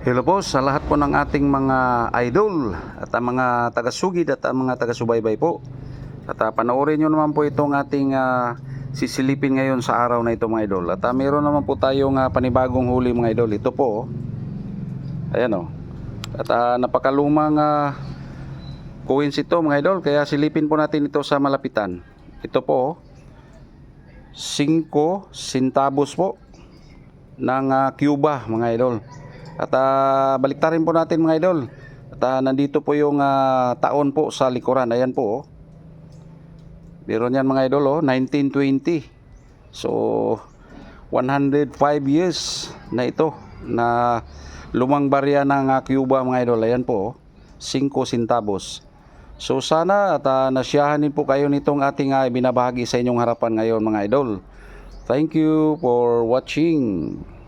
Hello po sa lahat po ng ating mga idol at ang mga taga-sugid at ang mga taga-subaybay po. At panoorin nyo naman po itong ating sisilipin ngayon sa araw na ito mga idol. At meron naman po tayong panibagong huli mga idol. Ito po, ayan o. At napakalumang coins ito mga idol. Kaya silipin po natin ito sa malapitan. Ito po, 5 centavos po ng Cuba mga idol. At baliktarin po natin mga idol. At nandito po yung taon po sa likuran. Ayan po oh. Meron yan mga idol 1920. So 105 years na ito na lumang barya ng Cuba mga idol. Ayan po 5 centavos. So sana at nasiyahan din po kayo nitong ating binabahagi sa inyong harapan ngayon mga idol. Thank you for watching.